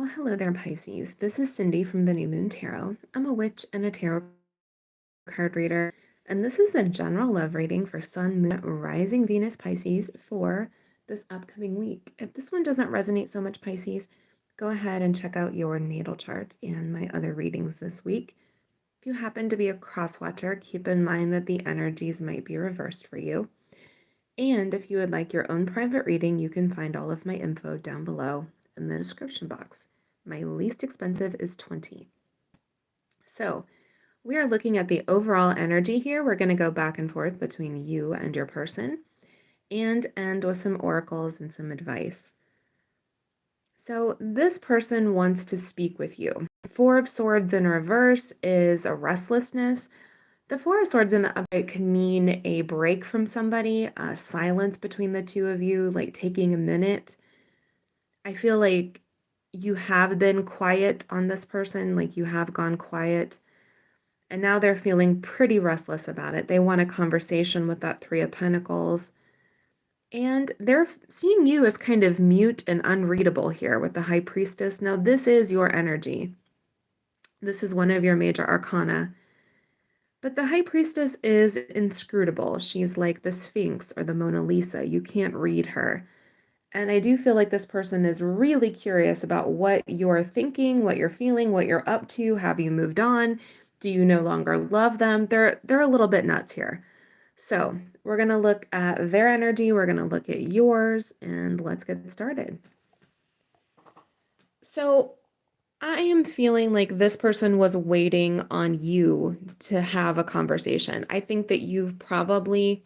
Well, hello there, Pisces. This is Cindy from the New Moon Tarot. I'm a witch and a tarot card reader, and this is a general love reading for Sun, Moon, Rising Venus Pisces for this upcoming week. If this one doesn't resonate so much, Pisces, go ahead and check out your natal chart and my other readings this week. If you happen to be a cross watcher, keep in mind that the energies might be reversed for you. And if you would like your own private reading, you can find all of my info down below in the description box. My least expensive is $20. So we are looking at the overall energy here. We're going to go back and forth between you and your person and end with some oracles and some advice. So this person wants to speak with you. Four of Swords in reverse is a restlessness. The Four of Swords in the upright can mean a break from somebody, a silence between the two of you, like taking a minute. I feel like you have been quiet on this person, like you have gone quiet, and now they're feeling pretty restless about it. They want a conversation with that Three of Pentacles, and they're seeing you as kind of mute and unreadable here with the High Priestess. Now, this is your energy. This is one of your major arcana. But the High Priestess is inscrutable. She's like the Sphinx or the Mona Lisa. You can't read her. And I do feel like this person is really curious about what you're thinking, what you're feeling, what you're up to. Have you moved on? Do you no longer love them? They're a little bit nuts here. So we're going to look at their energy. We're going to look at yours, and let's get started. So I am feeling like this person was waiting on you to have a conversation. I think that you've probably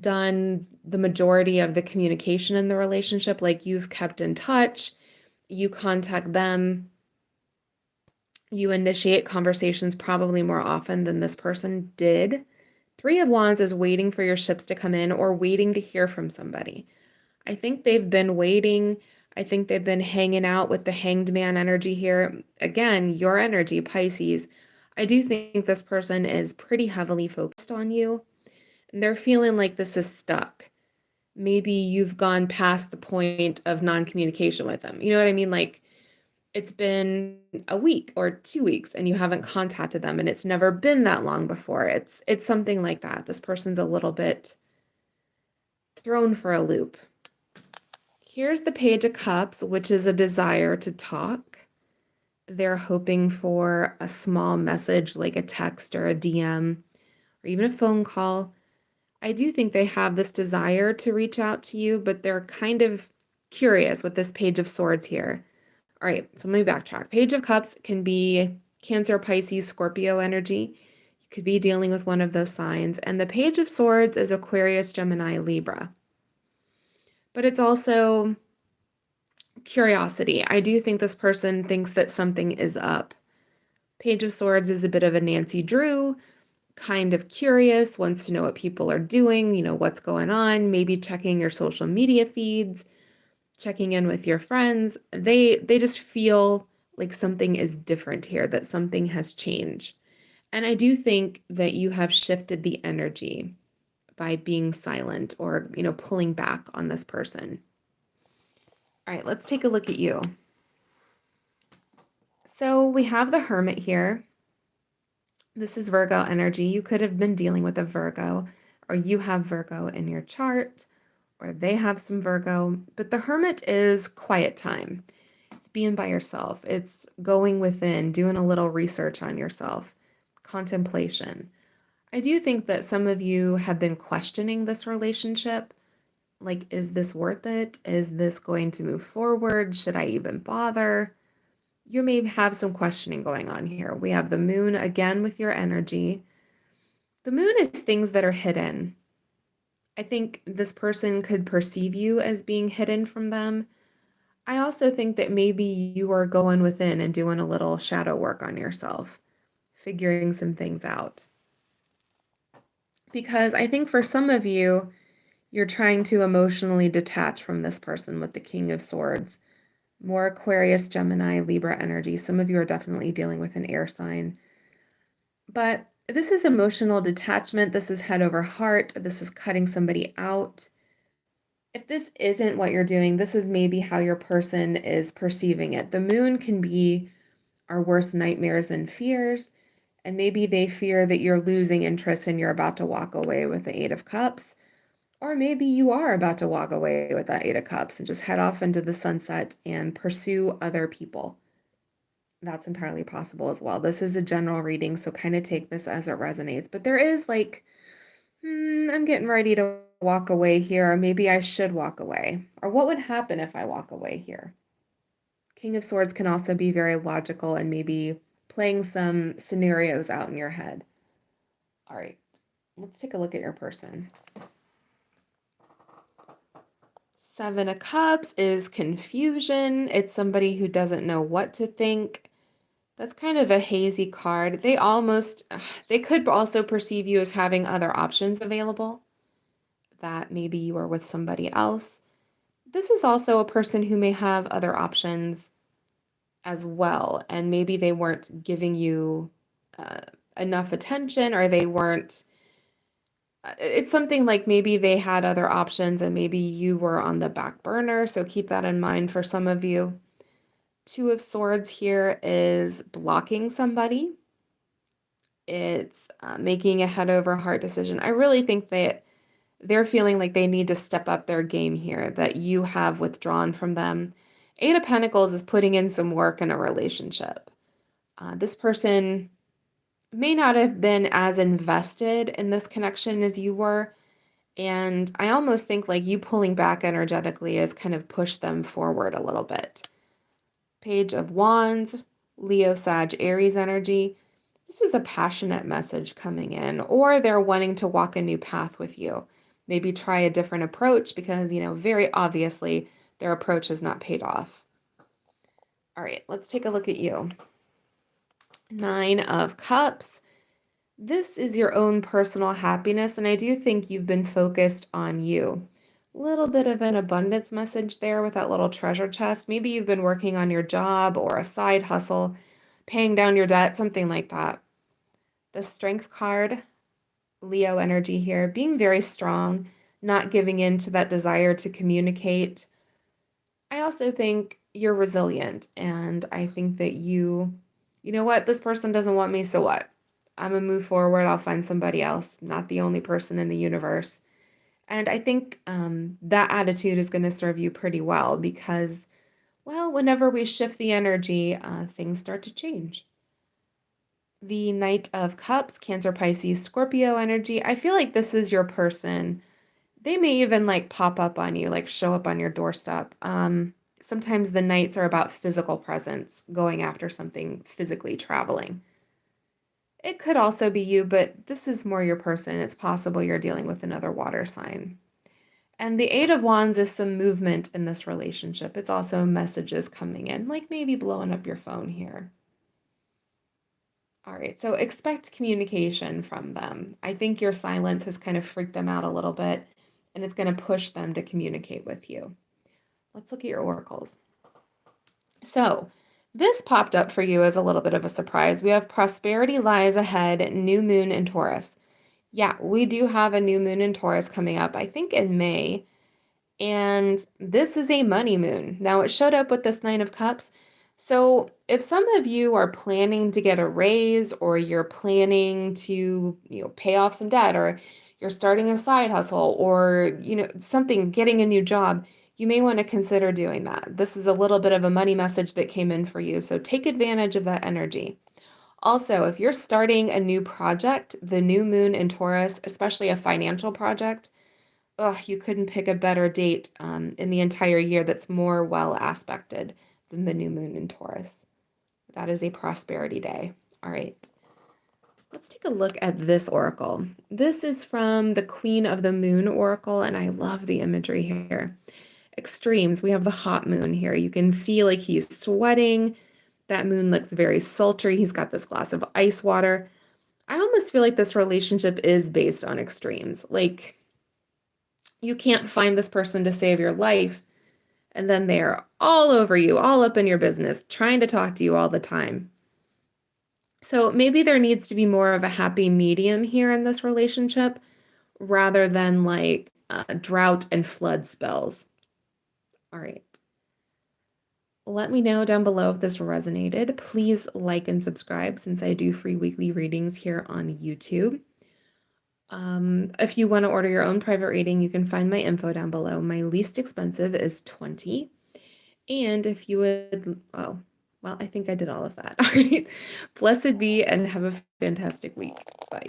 done the majority of the communication in the relationship, like you've kept in touch, you contact them, you initiate conversations probably more often than this person did. Three of Wands is waiting for your ships to come in or waiting to hear from somebody. I think they've been waiting. I think they've been hanging out with the Hanged Man energy here. Again, your energy, Pisces. I do think this person is pretty heavily focused on you. And they're feeling like this is stuck. Maybe you've gone past the point of non-communication with them. You know what I mean? Like it's been a week or 2 weeks and you haven't contacted them and it's never been that long before. It's something like that. This person's a little bit thrown for a loop. Here's the Page of Cups, which is a desire to talk. They're hoping for a small message like a text or a DM or even a phone call. I do think they have this desire to reach out to you, but they're kind of curious with this Page of Swords here. All right, so let me backtrack. Page of Cups can be Cancer, Pisces, Scorpio energy. You could be dealing with one of those signs. And the Page of Swords is Aquarius, Gemini, Libra. But it's also curiosity. I do think this person thinks that something is up. Page of Swords is a bit of a Nancy Drew, kind of curious, wants to know what people are doing, what's going on, maybe checking your social media feeds, checking in with your friends. They just feel like something is different here, that something has changed. And I do think that you have shifted the energy by being silent or, pulling back on this person. All right, let's take a look at you. So we have the Hermit here. This is Virgo energy. You could have been dealing with a Virgo, or you have Virgo in your chart, or they have some Virgo. But the Hermit is quiet time. It's being by yourself. It's going within, doing a little research on yourself, contemplation. I do think that some of you have been questioning this relationship. Like, is this worth it? Is this going to move forward? Should I even bother? You may have some questioning going on here. We have the Moon again with your energy. The Moon is things that are hidden. I think this person could perceive you as being hidden from them. I also think that maybe you are going within and doing a little shadow work on yourself, figuring some things out. Because I think for some of you, you're trying to emotionally detach from this person with the King of Swords. More Aquarius, Gemini, Libra energy. Some of you are definitely dealing with an air sign. But this is emotional detachment. This is head over heart. This is cutting somebody out. If this isn't what you're doing, this is maybe how your person is perceiving it. The moon can be our worst nightmares and fears, and maybe they fear that you're losing interest and you're about to walk away with the Eight of Cups. Or maybe you are about to walk away with that Eight of Cups and just head off into the sunset and pursue other people. That's entirely possible as well. This is a general reading, so kind of take this as it resonates. But there is like, I'm getting ready to walk away here, or maybe I should walk away. Or what would happen if I walk away here? King of Swords can also be very logical and maybe playing some scenarios out in your head. All right, let's take a look at your person. Seven of Cups is confusion. It's somebody who doesn't know what to think. That's kind of a hazy card. They could also perceive you as having other options available, that maybe you are with somebody else. This is also a person who may have other options as well, and maybe they weren't giving you uh, enough attention, or they weren't. It's something like maybe they had other options and maybe you were on the back burner, so keep that in mind for some of you. Two of Swords here is blocking somebody. It's making a head over heart decision. I really think that they're feeling like they need to step up their game here, that you have withdrawn from them. Eight of Pentacles is putting in some work in a relationship. This person may not have been as invested in this connection as you were. And I almost think like you pulling back energetically has kind of pushed them forward a little bit. Page of Wands, Leo, Sag, Aries energy. This is a passionate message coming in, or they're wanting to walk a new path with you. Maybe try a different approach because, very obviously their approach has not paid off. All right, let's take a look at you. Nine of Cups. This is your own personal happiness, and I do think you've been focused on you. A little bit of an abundance message there with that little treasure chest. Maybe you've been working on your job or a side hustle, paying down your debt, something like that. The Strength card, Leo energy here, being very strong, not giving in to that desire to communicate. I also think you're resilient, and I think that you know what, this person doesn't want me, so what? I'm gonna move forward. I'll find somebody else, not the only person in the universe. And I think that attitude is going to serve you pretty well because, well, whenever we shift the energy, things start to change. The Knight of Cups, Cancer, Pisces, Scorpio energy. I feel like this is your person. They may even like pop up on you, like show up on your doorstep. Sometimes the Knights are about physical presence, going after something physically, traveling. It could also be you, but this is more your person. It's possible you're dealing with another water sign. And the Eight of Wands is some movement in this relationship. It's also messages coming in, like maybe blowing up your phone here. All right, so expect communication from them. I think your silence has kind of freaked them out a little bit, and it's going to push them to communicate with you. Let's look at your oracles. So this popped up for you as a little bit of a surprise. We have prosperity lies ahead, new moon in Taurus. Yeah, we do have a new moon in Taurus coming up, I think in May. And this is a money moon. Now it showed up with this Nine of Cups. So if some of you are planning to get a raise, or you're planning to, pay off some debt, or you're starting a side hustle, or, something, getting a new job, you may want to consider doing that. This is a little bit of a money message that came in for you. So take advantage of that energy. Also, if you're starting a new project, the new moon in Taurus, especially a financial project, you couldn't pick a better date in the entire year that's more well aspected than the new moon in Taurus. That is a prosperity day. All right. Let's take a look at this oracle. This is from the Queen of the Moon oracle, and I love the imagery here. Extremes. We have the hot moon here. You can see like he's sweating. That moon looks very sultry. He's got this glass of ice water. I almost feel like this relationship is based on extremes. Like, you can't find this person to save your life, and then they're all over you, all up in your business, trying to talk to you all the time. So maybe there needs to be more of a happy medium here in this relationship, rather than like drought and flood spells. All right. Let me know down below if this resonated. Please like and subscribe since I do free weekly readings here on YouTube. If you want to order your own private reading, you can find my info down below. My least expensive is $20. And if you would, oh, well, I think I did all of that. All right. Blessed be and have a fantastic week. Bye.